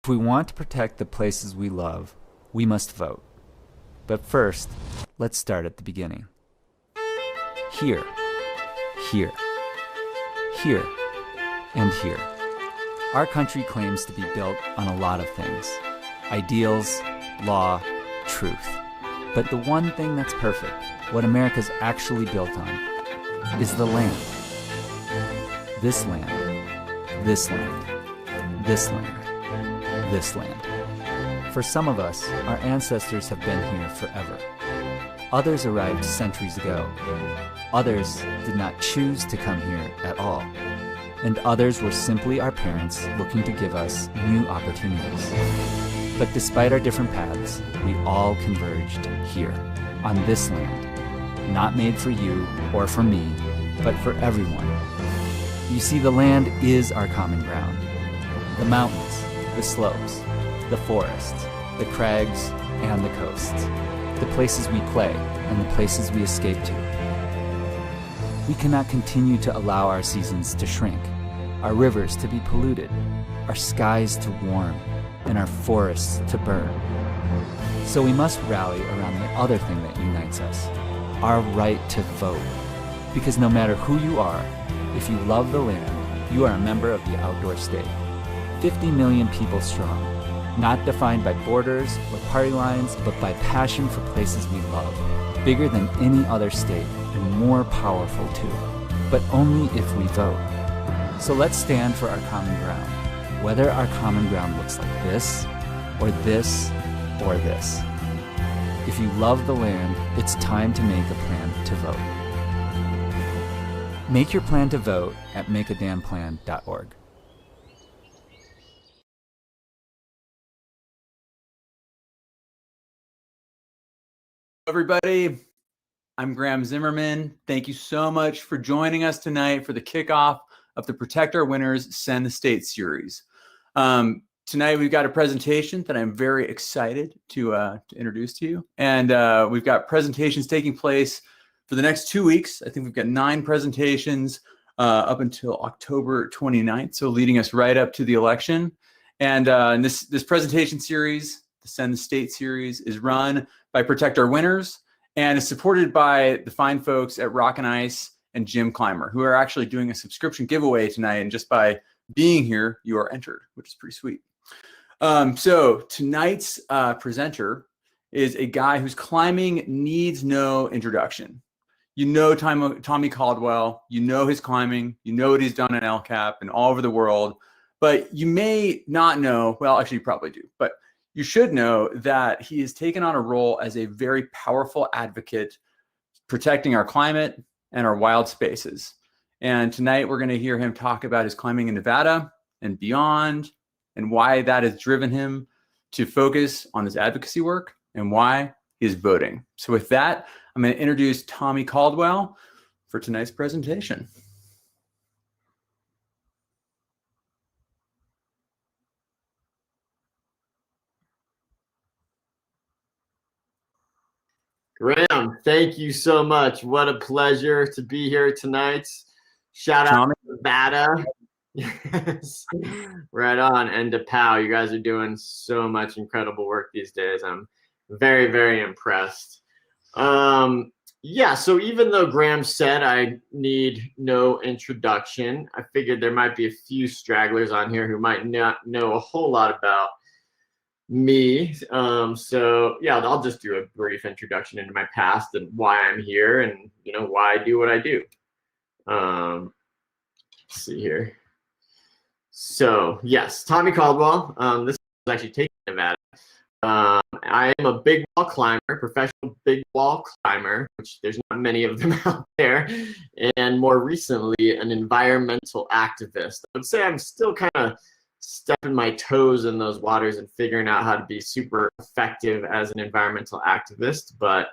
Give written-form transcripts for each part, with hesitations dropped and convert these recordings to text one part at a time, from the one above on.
If we want to protect the places we love, we must vote. But first, let's start at the beginning. Here, here, here, and here. Our country claims to be built on a lot of things: ideals, law, truth. But the one thing that's perfect, what America's actually built on, is the land. This land, this land, this land, this land. For some of us, our ancestors have been here forever. Others arrived centuries ago. Others did not choose to come here at all. And others were simply our parents looking to give us new opportunities. But despite our different paths, we all converged here, on this land, not made for you or for me, but for everyone. You see, the land is our common ground. The mountains, the slopes, the forests, the crags, and the coasts. The places we play and the places we escape to. We cannot continue to allow our seasons to shrink, our rivers to be polluted, our skies to warm, and our forests to burn. So we must rally around the other thing that unites us, our right to vote. Because no matter who you are, if you love the land, you are a member of the outdoor state. 50 million people strong, not defined by borders or party lines, but by passion for places we love. Bigger than any other state and more powerful too, but only if we vote. So let's stand for our common ground, whether our common ground looks like this, or this, or this. If you love the land, it's time to make a plan to vote. Make your plan to vote at makeadamnplan.org. Everybody, I'm Graham Zimmerman. Thank you so much for joining us tonight for the kickoff of the Protect Our Winners, Send the State series. Tonight we've got a presentation that I'm very excited to introduce to you. And we've got presentations taking place for the next 2 weeks. I think we've got 9 presentations up until October 29th, so leading us right up to the election. And this presentation series, the Send the State series, is run by Protect Our Winners and is supported by the fine folks at Rock and Ice and Gym Climber, who are actually doing a subscription giveaway tonight. And just by being here, you are entered, which is pretty sweet. So tonight's presenter is a guy whose climbing needs no introduction. You know Tommy Caldwell, you know his climbing, you know what he's done in El Cap and all over the world, but you may not know, well, actually you probably do, but you should know that he has taken on a role as a very powerful advocate protecting our climate and our wild spaces. And tonight we're going to hear him talk about his climbing in Nevada and beyond, and why that has driven him to focus on his advocacy work and why he is voting. So with that, I'm going to introduce Tommy Caldwell for tonight's presentation. Graham, thank you so much. What a pleasure to be here tonight. Shout out to Nevada. Yes. Right on. And to POW, you guys are doing so much incredible work these days. I'm very, very impressed. Yeah, so even though Graham said I need no introduction, I figured there might be a few stragglers on here who might not know a whole lot about me. So yeah, I'll just do a brief introduction into my past and why I'm here and why I do what I do. Let's see here. So yes, Tommy Caldwell. This is actually taken in Nevada. I am a big wall climber, professional big wall climber, which there's not many of them out there, and more recently an environmental activist. I would say I'm still kind of stepping my toes in those waters and figuring out how to be super effective as an environmental activist. But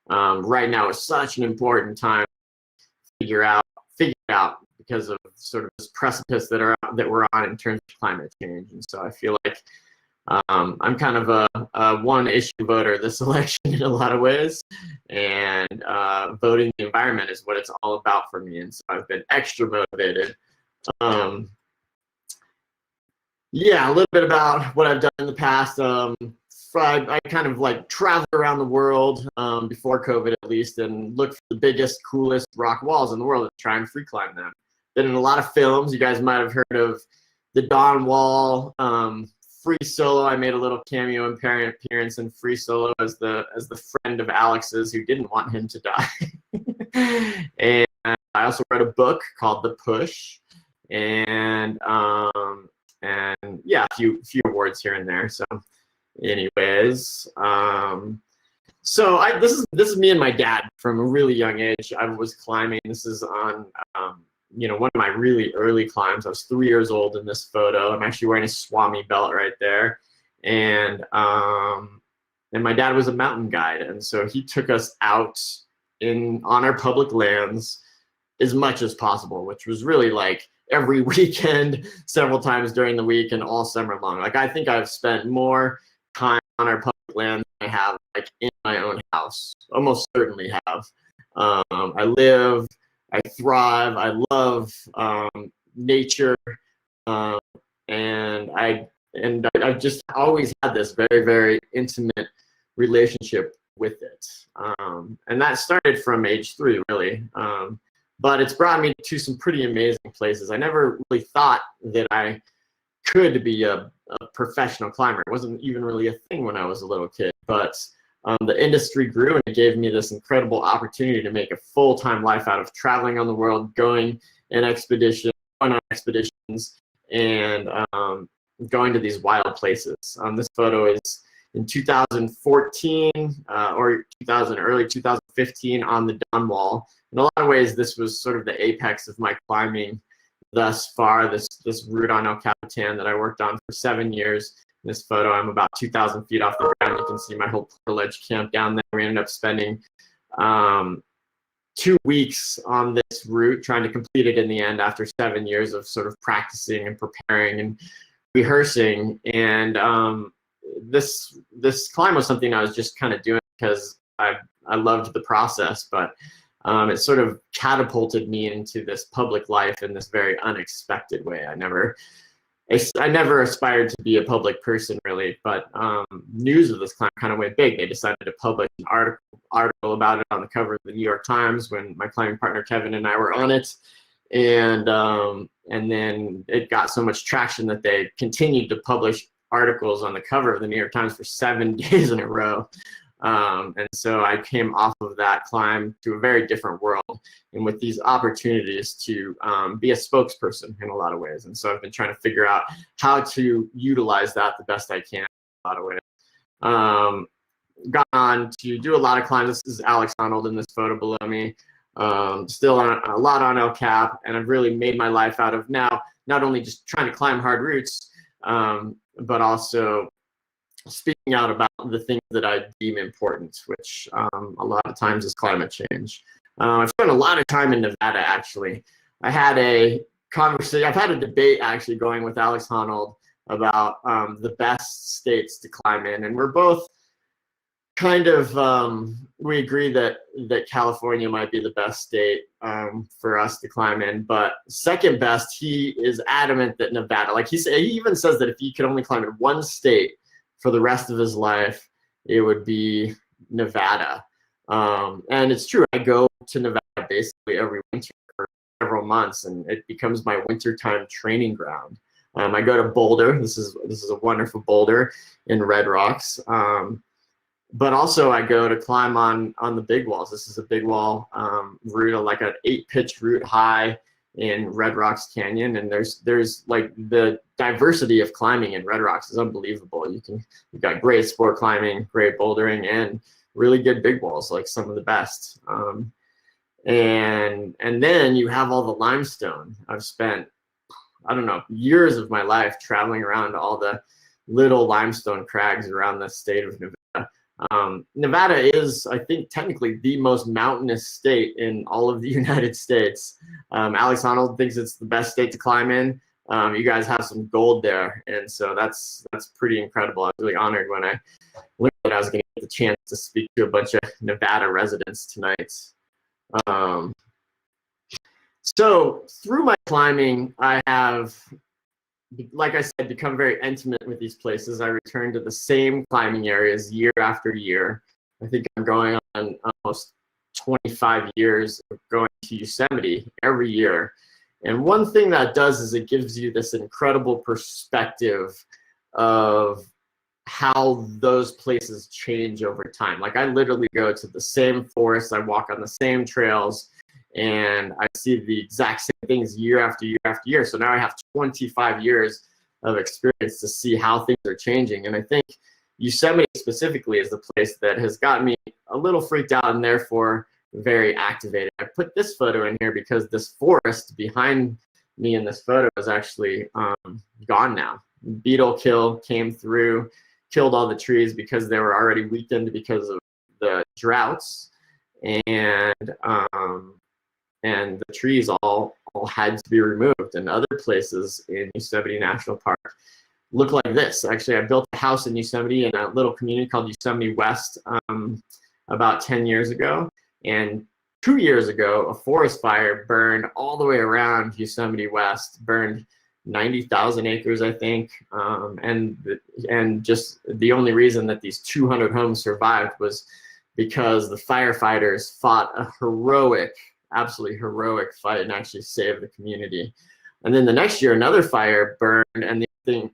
right now is such an important time to figure out because of sort of this precipice that we're on in terms of climate change. And so I feel like I'm kind of a one-issue voter this election in a lot of ways, and voting the environment is what it's all about for me. And so I've been extra motivated. Yeah, a little bit about what I've done in the past. I kind of like traveled around the world before COVID at least, and looked for the biggest, coolest rock walls in the world and try and free climb them. Been in a lot of films. You guys might have heard of the Dawn Wall, Free Solo. I made a little cameo appearance in Free Solo as the friend of Alex's who didn't want him to die. And I also wrote a book called The Push, and yeah, a few awards here and there. So, anyways, so this is me and my dad from a really young age. I was climbing. This is on one of my really early climbs. I was 3 years old in this photo. I'm actually wearing a Swami belt right there, and my dad was a mountain guide, and so he took us out on our public lands as much as possible, which was really like every weekend, several times during the week, and all summer long. Like, I think I've spent more time on our public land than I have like in my own house. Almost certainly have. I thrive. I love nature, and I've just always had this very, very intimate relationship with it, and that started from age 3, really. But it's brought me to some pretty amazing places. I never really thought that I could be a professional climber. It wasn't even really a thing when I was a little kid, but the industry grew, and it gave me this incredible opportunity to make a full-time life out of traveling on the world, going on expeditions, and going to these wild places. This photo is in 2014 or early 2015 on the Dawn Wall. In a lot of ways, this was sort of the apex of my climbing thus far, this route on El Capitan that I worked on for 7 years. In this photo, I'm about 2,000 feet off the ground. You can see my whole portal edge camp down there. We ended up spending 2 weeks on this route, trying to complete it in the end after 7 years of sort of practicing and preparing and rehearsing. And this climb was something I was just kind of doing because I loved the process, but it sort of catapulted me into this public life in this very unexpected way. I never aspired to be a public person, really, but news of this climb kind of went big. They decided to publish an article about it on the cover of the New York Times when my climbing partner Kevin and I were on it, and then it got so much traction that they continued to publish articles on the cover of the New York Times for 7 days in a row. And so I came off of that climb to a very different world, and with these opportunities to be a spokesperson in a lot of ways. And so I've been trying to figure out how to utilize that the best I can in a lot of ways. Got on to do a lot of climbs. This is Alex Honnold in this photo below me. Still on a lot on El Cap, and I've really made my life out of now not only just trying to climb hard routes, but also speaking out about the things that I deem important, which a lot of times is climate change. I've spent a lot of time in Nevada, actually. I had a conversation, I've had a debate actually going with Alex Honnold about the best states to climb in, and we're both kind of, we agree that California might be the best state for us to climb in, but second best, he is adamant that Nevada, like he even says that if he could only climb in one state for the rest of his life, it would be Nevada. And it's true, I go to Nevada basically every winter for several months, and it becomes my wintertime training ground. I go to Boulder. This is a wonderful boulder in Red Rocks. But also I go to climb on the big walls. This is a big wall route, like an 8-pitch route high in Red Rocks Canyon, and there's like the diversity of climbing in Red Rocks is unbelievable. You've got great sport climbing, great bouldering, and really good big walls, like some of the best. And then you have all the limestone. I've spent, I don't know, years of my life traveling around to all the little limestone crags around the state of Nevada. Nevada is, I think, technically the most mountainous state in all of the United States. Alex Honnold thinks it's the best state to climb in. You guys have some gold there, and so that's pretty incredible. I was really honored when I learned that I was going to get the chance to speak to a bunch of Nevada residents tonight. So through my climbing, I have like I said, become very intimate with these places. I return to the same climbing areas year after year. I think I'm going on almost 25 years of going to Yosemite every year. And one thing that does is it gives you this incredible perspective of how those places change over time. Like I literally go to the same forests, I walk on the same trails, and I see the exact same things year after year after year. So now I have 25 years of experience to see how things are changing. And I think Yosemite specifically is the place that has got me a little freaked out and therefore very activated. I put this photo in here because this forest behind me in this photo is actually gone now. Beetle kill came through, killed all the trees because they were already weakened because of the droughts, and the trees all had to be removed. And other places in Yosemite National Park look like this. Actually, I built a house in Yosemite in a little community called Yosemite West about 10 years ago. And 2 years ago, a forest fire burned all the way around Yosemite West, burned 90,000 acres, I think. And just the only reason that these 200 homes survived was because the firefighters fought a heroic, absolutely heroic fight and actually saved the community. And then the next year, another fire burned, and the thing,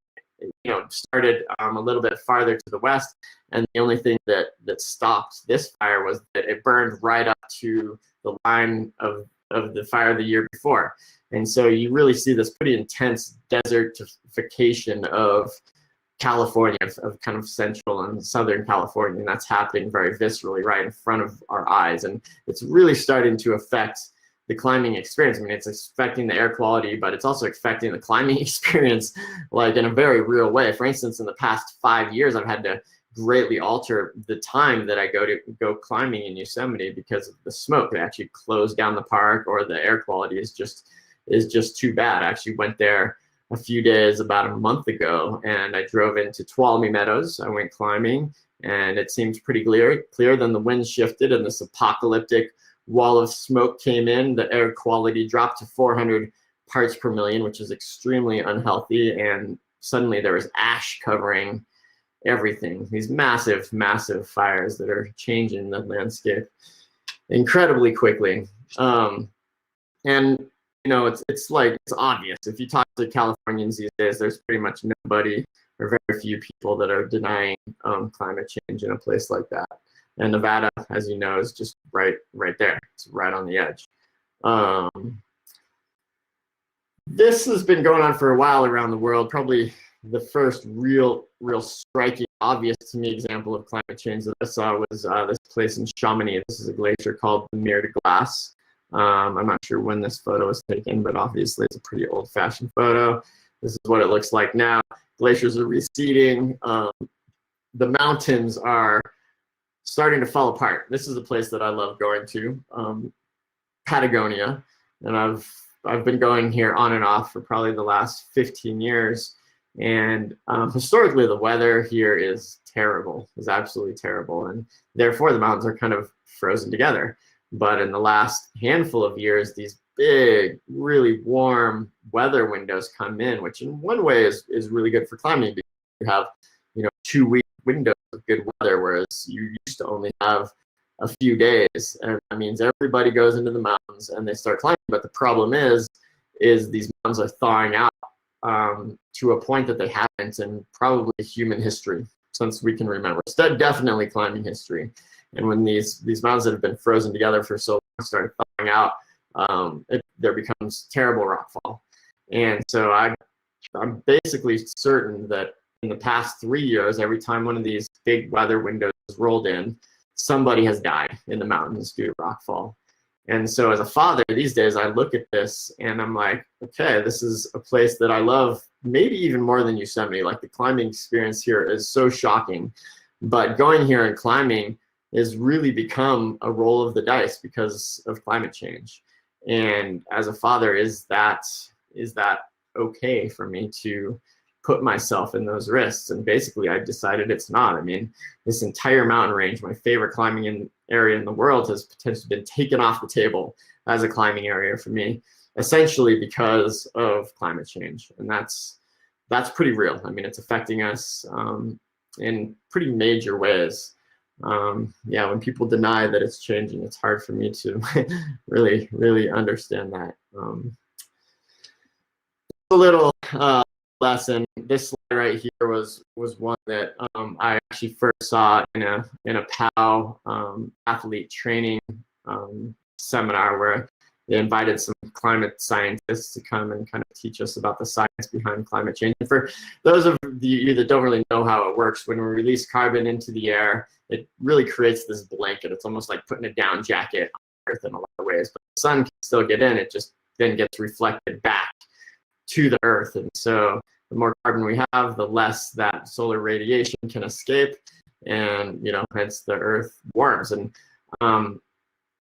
started a little bit farther to the west. And the only thing that stopped this fire was that it burned right up to the line of the fire the year before. And so you really see this pretty intense desertification of California, of kind of central and southern California, and that's happening very viscerally right in front of our eyes. And it's really starting to affect the climbing experience. I mean, it's affecting the air quality, but it's also affecting the climbing experience, like in a very real way. For instance, in the past 5 years, I've had to greatly alter the time that I go climbing in Yosemite because of the smoke. They actually closed down the park, or the air quality is just too bad. I actually went there a few days about a month ago, and I drove into Tuolumne Meadows. I went climbing, and it seemed pretty clear. Then the wind shifted, and this apocalyptic wall of smoke came in. The air quality dropped to 400 parts per million, which is extremely unhealthy. And suddenly there was ash covering everything. These massive, massive fires that are changing the landscape incredibly quickly. And it's obvious. If you talk to Californians these days, there's pretty much nobody or very few people that are denying climate change in a place like that. And Nevada, as you know, is just right there. It's right on the edge. This has been going on for a while around the world. Probably the first real striking, obvious to me example of climate change that I saw was this place in Chamonix. This is a glacier called the Mer de Glace. I'm not sure when this photo was taken, but obviously it's a pretty old-fashioned photo. This is what it looks like now. Glaciers are receding. The mountains are starting to fall apart. This is a place that I love going to, Patagonia, and I've been going here on and off for probably the last 15 years. And historically, the weather here is terrible, is absolutely terrible, and therefore the mountains are kind of frozen together. But in the last handful of years, these big, really warm weather windows come in, which in one way is really good for climbing, because you have 2-week windows of good weather, whereas you used to only have a few days. And that means everybody goes into the mountains and they start climbing. But the problem is these mountains are thawing out to a point that they haven't in probably human history since we can remember. It's definitely climbing history. And when these mountains that have been frozen together for so long start thawing out, there becomes terrible rockfall. And so I'm basically certain that in the past 3 years, every time one of these big weather windows rolled in, somebody has died in the mountains due to rockfall. And so as a father, these days I look at this and I'm like, okay, this is a place that I love, maybe even more than Yosemite. Like, the climbing experience here is so shocking, but going here and climbing has really become a roll of the dice because of climate change. And as a father, is that okay for me to put myself in those risks? And basically I've decided it's not. I mean, this entire mountain range, my favorite climbing area in the world, has potentially been taken off the table as a climbing area for me, essentially because of climate change. And that's that's pretty real. I mean, it's affecting us in pretty major ways. Yeah, when people deny that it's changing, it's hard for me to really understand that. A little lesson. This slide right here was one that I actually first saw in a POW athlete training seminar, where they invited some climate scientists to come and kind of teach us about the science behind climate change. And for those of you that don't really know how it works, when we release carbon into the air, it really creates this blanket. It's almost like putting a down jacket on Earth in a lot of ways, but the sun can still get in. It just then gets reflected back to the Earth. And so the more carbon we have, the less that solar radiation can escape, and hence the Earth warms. And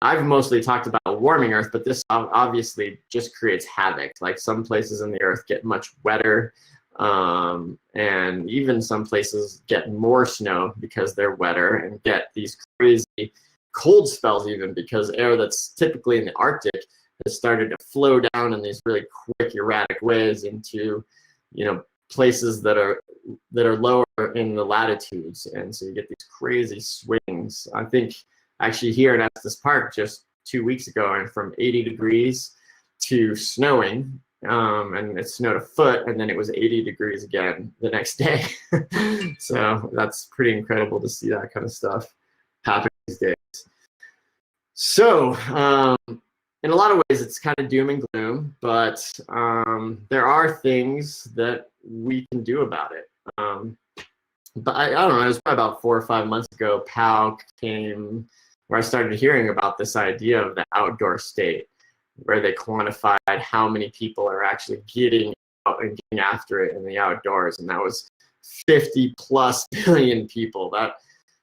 I've mostly talked about warming Earth, but this obviously just creates havoc. Like, some places in the Earth get much wetter, and even some places get more snow because they're wetter, and get these crazy cold spells, even because air that's typically in the Arctic has started to flow down in these really quick, erratic ways into places that are lower in the latitudes, and so you get these crazy swings. I think actually here in Estes Park just 2 weeks ago, and from 80 degrees to snowing, and it snowed a foot, and then it was 80 degrees again the next day. So that's pretty incredible to see that kind of stuff happen these days. So in a lot of ways, it's kind of doom and gloom, but there are things that we can do about it. But I don't know, it was probably about 4 or 5 months ago, POW came, where I started hearing about this idea of the outdoor state, where they quantified how many people are actually getting out and getting after it in the outdoors. And that was 50+ billion people. That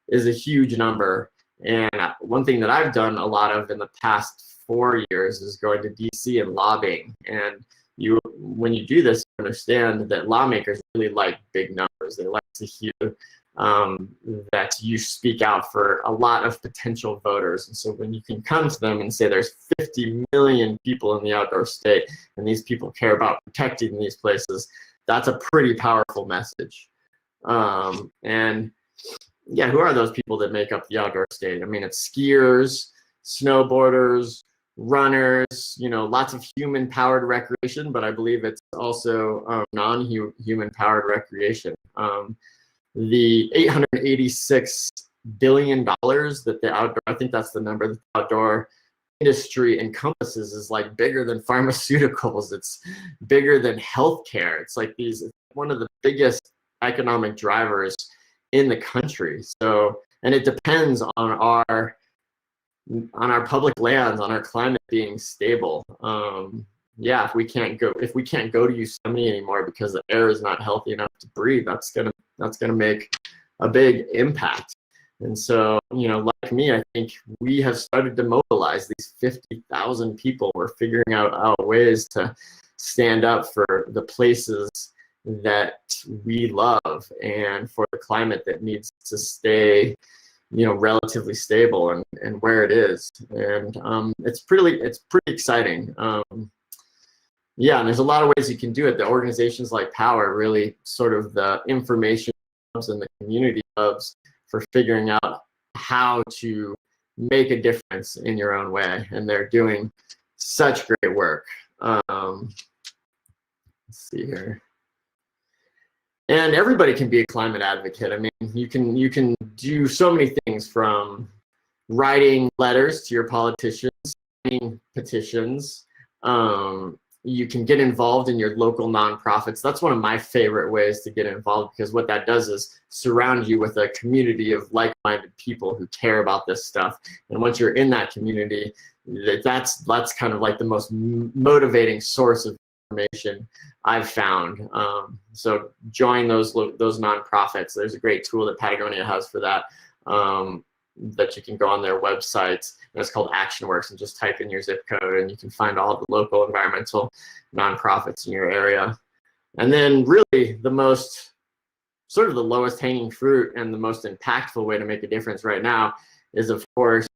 is a huge number. And one thing that I've done a lot of in the past 4 years is going to DC and lobbying. And when you do this, you understand that lawmakers really like big numbers. They like to hear that you speak out for a lot of potential voters. And so when you can come to them and say there's 50 million people in the outdoor state, and these people care about protecting these places, that's a pretty powerful message. And yeah, who are those people that make up the outdoor state? I mean, it's skiers, snowboarders, runners, lots of human-powered recreation, but I believe it's also non-human powered recreation. The $886 billion that the outdoor, I think that's the number that the outdoor industry encompasses, is like bigger than pharmaceuticals. It's bigger than healthcare. It's like one of the biggest economic drivers in the country. So, and it depends on our public lands, on our climate being stable. Yeah, if we can't go to Yosemite anymore because the air is not healthy enough to breathe, that's gonna make a big impact. And so, like me, I think we have started to mobilize these 50,000 people. We're figuring out ways to stand up for the places that we love, and for the climate that needs to stay relatively stable and where it is. And it's pretty exciting. Yeah, and there's a lot of ways you can do it. The organizations like Power really sort of the information hubs and the community hubs for figuring out how to make a difference in your own way, and they're doing such great work. Let's see here. And everybody can be a climate advocate. I mean, you can do so many things, from writing letters to your politicians, signing petitions. You can get involved in your local nonprofits. That's one of my favorite ways to get involved, because what that does is surround you with a community of like-minded people who care about this stuff. And once you're in that community, that's kind of like the most motivating source of information I've found. So join those nonprofits. There's a great tool that Patagonia has for that, that you can go on their website, and it's called ActionWorks, and just type in your zip code and you can find all the local environmental nonprofits in your area. And then really the most sort of the lowest hanging fruit and the most impactful way to make a difference right now is, of course,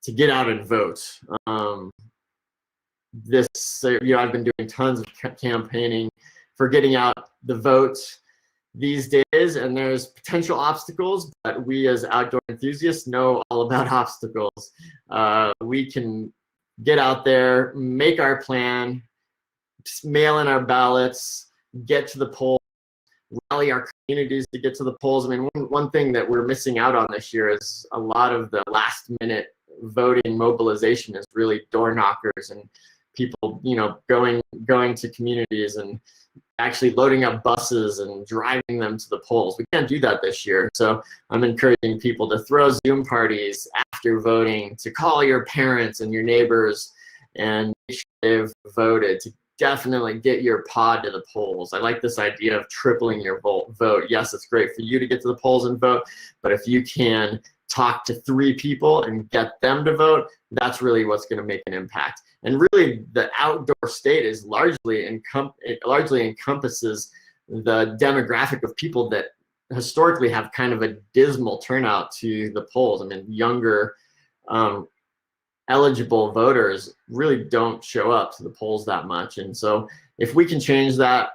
to get out and vote. I've been doing tons of campaigning for getting out the vote these days, and there's potential obstacles, but we as outdoor enthusiasts know all about obstacles. We can get out there, make our plan, mail in our ballots, get to the polls, rally our communities to get to the polls. I mean, one thing that we're missing out on this year is a lot of the last minute voting mobilization is really door knockers and people, going to communities and actually loading up buses and driving them to the polls. We can't do that this year. So I'm encouraging people to throw Zoom parties after voting, to call your parents and your neighbors and make sure they've voted, to definitely get your pod to the polls. I like this idea of tripling your vote. Yes, it's great for you to get to the polls and vote, but if you can talk to 3 people and get them to vote, that's really what's going to make an impact. And really, the outdoor state is largely encompasses the demographic of people that historically have kind of a dismal turnout to the polls. I mean, younger eligible voters really don't show up to the polls that much. And so if we can change that,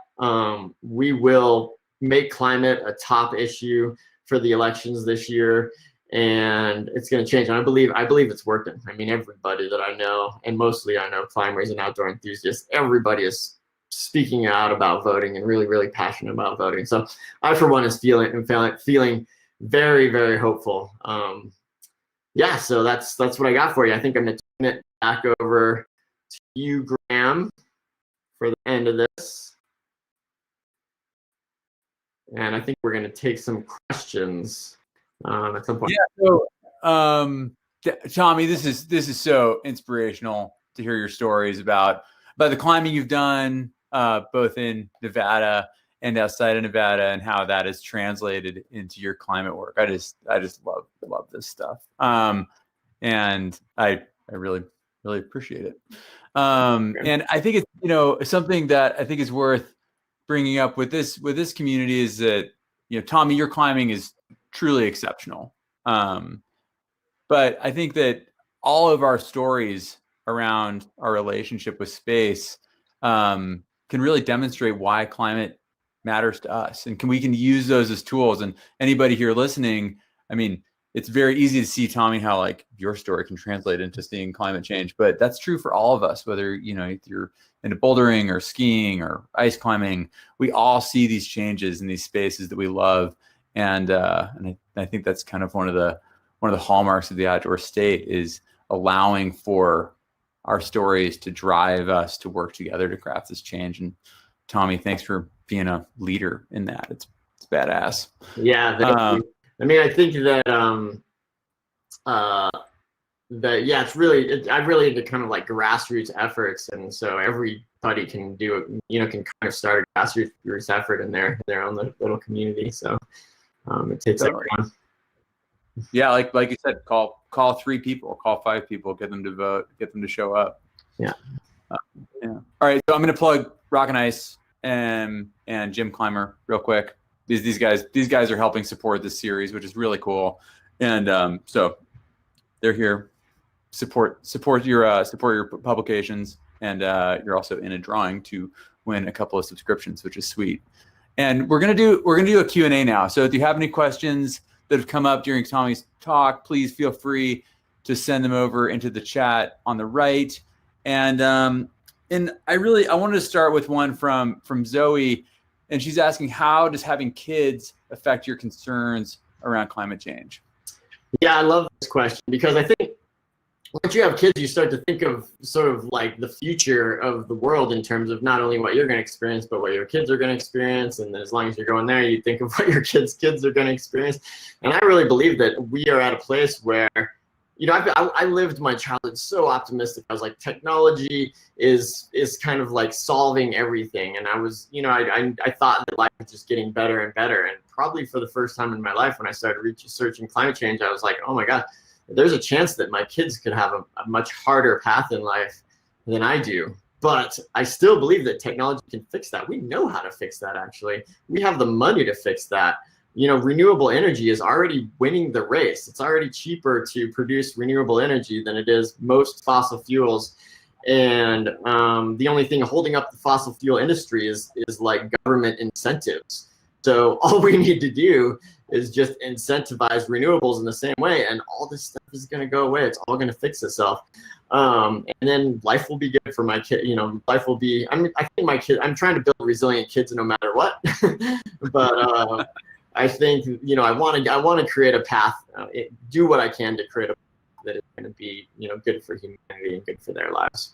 we will make climate a top issue for the elections this year. And it's going to change. And I believe it's working. I mean, everybody that I know, and mostly I know climbers and outdoor enthusiasts, everybody is speaking out about voting and really, really passionate about voting. So I, for one, is feeling very, very hopeful. Yeah, so that's what I got for you. I think I'm going to turn it back over to you, Graham, for the end of this. And I think we're going to take some questions. At some point. Yeah. So, Tommy, this is so inspirational to hear your stories about the climbing you've done, both in Nevada and outside of Nevada, and how that is translated into your climate work. I just love this stuff, and I really appreciate it. And I think it's something that I think is worth bringing up with this community is that Tommy, your climbing is truly exceptional. But I think that all of our stories around our relationship with space can really demonstrate why climate matters to us. And we can use those as tools. And anybody here listening, I mean, it's very easy to see, Tommy, how like your story can translate into seeing climate change. But that's true for all of us, whether you're into bouldering or skiing or ice climbing. We all see these changes in these spaces that we love. And I think that's kind of one of the hallmarks of the outdoor state is allowing for our stories to drive us to work together to craft this change. And Tommy, thanks for being a leader in that. It's badass. Yeah, thank you. I mean, I think that it's really I'm really into kind of like grassroots efforts, and so everybody can do it. Can kind of start a grassroots effort in their own little community. So. It takes everyone. Yeah, like you said, call 3 people, call 5 people, get them to vote, get them to show up. Yeah. Yeah. All right, so I'm going to plug Rock and Ice and Gym Climber real quick. These guys are helping support this series, which is really cool. And so they're here. Support your publications, and you're also in a drawing to win a couple of subscriptions, which is sweet. And we're gonna do a Q&A now. So if you have any questions that have come up during Tommy's talk, please feel free to send them over into the chat on the right. And I wanted to start with one from Zoe, and she's asking, how does having kids affect your concerns around climate change? Yeah, I love this question because I think once you have kids, you start to think of sort of like the future of the world in terms of not only what you're going to experience, but what your kids are going to experience. And as long as you're going there, you think of what your kids are going to experience. And I really believe that we are at a place where, I lived my childhood so optimistic. I was like, technology is kind of like solving everything. And I was, I thought that life was just getting better and better. And probably for the first time in my life, when I started researching climate change, I was like, oh my God, there's a chance that my kids could have a much harder path in life than I do. But I still believe that technology can fix that. We know how to fix that, actually. We have the money to fix that. Renewable energy is already winning the race. It's already cheaper to produce renewable energy than it is most fossil fuels. And the only thing holding up the fossil fuel industry is like government incentives. So all we need to do is just incentivize renewables in the same way, and all this stuff is going to go away. It's all going to fix itself. And then life will be good for my kid. Life will be, I think my kid, I'm trying to build resilient kids no matter what. But I think, I want to create a path, do what I can to create a path that is going to be, good for humanity and good for their lives.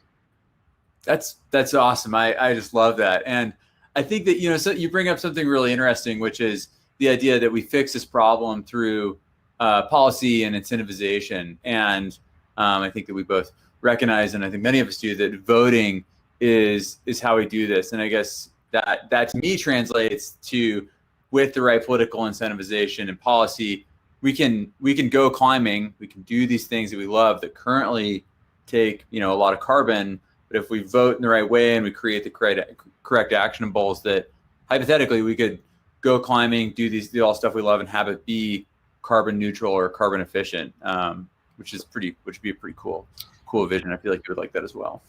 That's awesome. I just love that. And I think that, so you bring up something really interesting, which is the idea that we fix this problem through policy and incentivization. And I think that we both recognize, and I think many of us do, that voting is how we do this. And I guess that to me translates to, with the right political incentivization and policy, we can go climbing, we can do these things that we love that currently take, a lot of carbon. But if we vote in the right way and we create the correct actionables, that hypothetically we could go climbing, do all stuff we love, and have it be carbon neutral or carbon efficient, which would be a pretty cool vision. I feel like you would like that as well.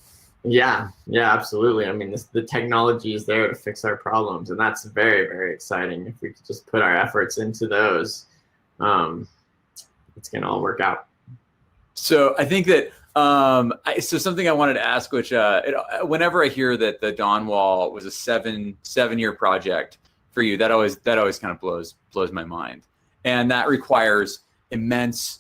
Yeah, absolutely. I mean, the technology is there to fix our problems, and that's very, very exciting. If we could just put our efforts into those, it's going to all work out. So I think that so something I wanted to ask, which whenever I hear that the Dawn Wall was a seven-year project for you, that always kind of blows my mind, and that requires immense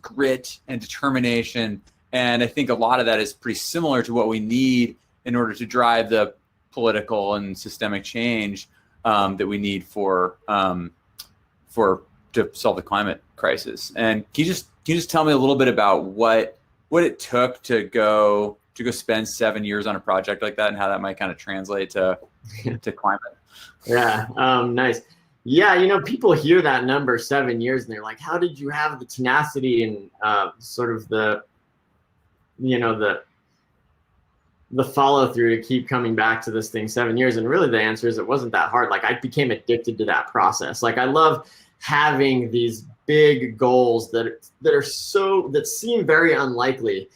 grit and determination. And I think a lot of that is pretty similar to what we need in order to drive the political and systemic change that we need to solve the climate crisis. And can you just tell me a little bit about what it took to go spend 7 years on a project like that, and how that might kind of translate to climate? Yeah, nice. Yeah, people hear that number, 7 years, and they're like, how did you have the tenacity and sort of the follow through to keep coming back to this thing 7 years? And really the answer is it wasn't that hard. Like, I became addicted to that process. Like, I love having these big goals that seem very unlikely,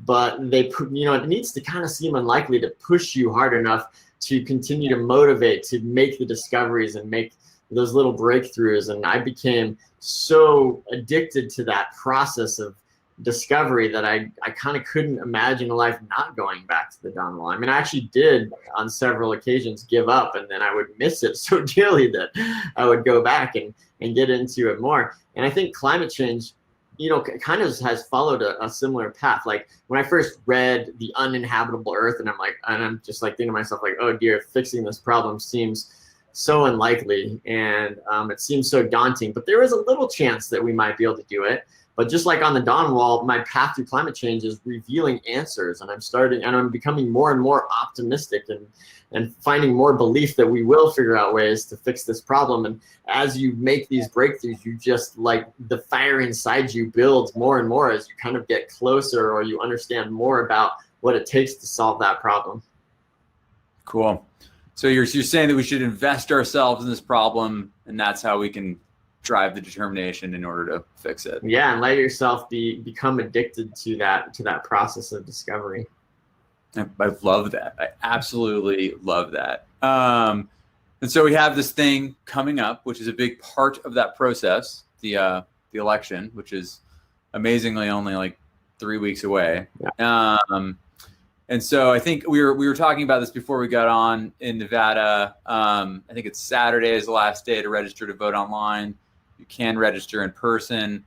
but it needs to kind of seem unlikely to push you hard enough to continue to motivate, to make the discoveries and make those little breakthroughs. And I became so addicted to that process of discovery that I kind of couldn't imagine a life not going back to the Dawn Wall. I mean, I actually did on several occasions give up, and then I would miss it so dearly that I would go back and get into it more. And I think climate change, kind of has followed a similar path. Like, when I first read The Uninhabitable Earth, and I'm just like thinking to myself, like, oh dear, fixing this problem seems so unlikely, and it seems so daunting, but there is a little chance that we might be able to do it. But just like on the Dawn Wall, my path through climate change is revealing answers, and I'm becoming more and more optimistic and finding more belief that we will figure out ways to fix this problem. And as you make these breakthroughs, you just, like, the fire inside you builds more and more as you kind of get closer, or you understand more about what it takes to solve that problem. Cool. So you're saying that we should invest ourselves in this problem, and that's how we can drive the determination in order to fix it. Yeah, and let yourself become addicted to that process of discovery. I love that. I absolutely love that. And so we have this thing coming up, which is a big part of that process, the election, which is amazingly only like 3 weeks away. Yeah. And so I think we were talking about this before we got on in Nevada. I think it's Saturday is the last day to register to vote online. You can register in person.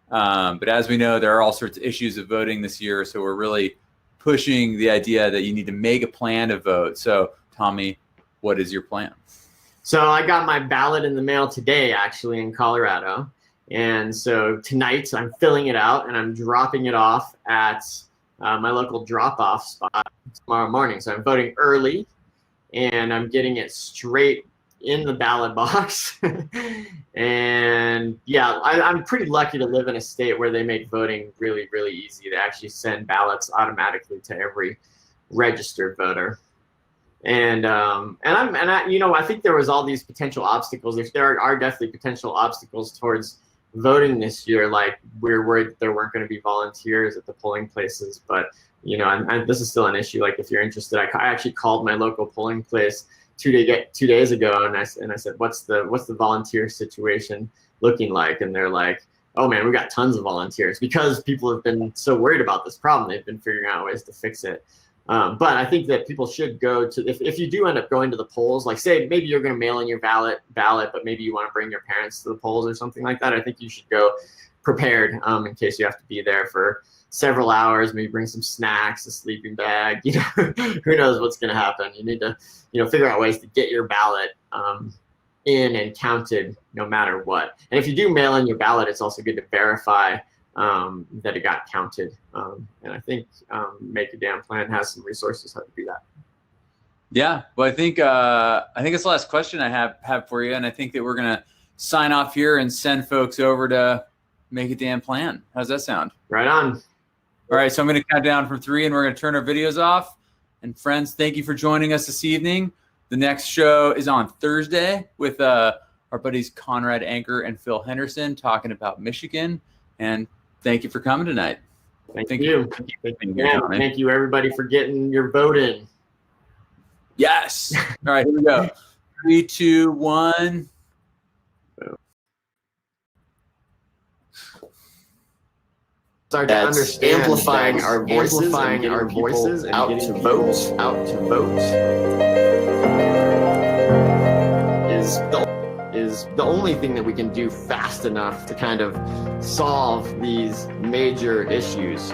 But as we know, there are all sorts of issues of voting this year. So we're really pushing the idea that you need to make a plan to vote. So Tommy, what is your plan? So I got my ballot in the mail today, actually, in Colorado. And so tonight I'm filling it out and I'm dropping it off at my local drop-off spot tomorrow morning. So I'm voting early and I'm getting it straight in the ballot box. And yeah, I'm pretty lucky to live in a state where they make voting really, really easy. They actually send ballots automatically to every registered voter. And I think there was all these potential obstacles. There are definitely potential obstacles towards voting this year. Like, we're worried that there weren't going to be volunteers at the polling places, but and this is still an issue. Like, if you're interested, I actually called my local polling place 2 days ago, and I said, what's the volunteer situation looking like? And they're like, oh man, we got tons of volunteers, because people have been so worried about this problem. They've been figuring out ways to fix it. But I think that people should go to, if you do end up going to the polls, like say maybe you're going to mail in your ballot, but maybe you want to bring your parents to the polls or something like that. I think you should go prepared in case you have to be there for several hours. Maybe bring some snacks, a sleeping bag. Who knows what's going to happen. You need to figure out ways to get your ballot in and counted no matter what. And if you do mail in your ballot, it's also good to verify that it got counted. And I think Make a Damn Plan has some resources how to do that. Yeah, well, I think it's the last question I have for you, and I think that we're gonna sign off here and send folks over to Make a Damn Plan. How's that sound? Right on. All right, so I'm gonna count down from 3, and we're gonna turn our videos off. And friends, thank you for joining us this evening. The next show is on Thursday with our buddies Conrad Anker and Phil Henderson talking about Michigan. And thank you for coming tonight. Thank you. Thank you, everybody, for getting your vote in. Yes. All right, here we go. 3, 2, 1. Start to understand amplifying our voices, and out to vote is the only thing that we can do fast enough to kind of solve these major issues.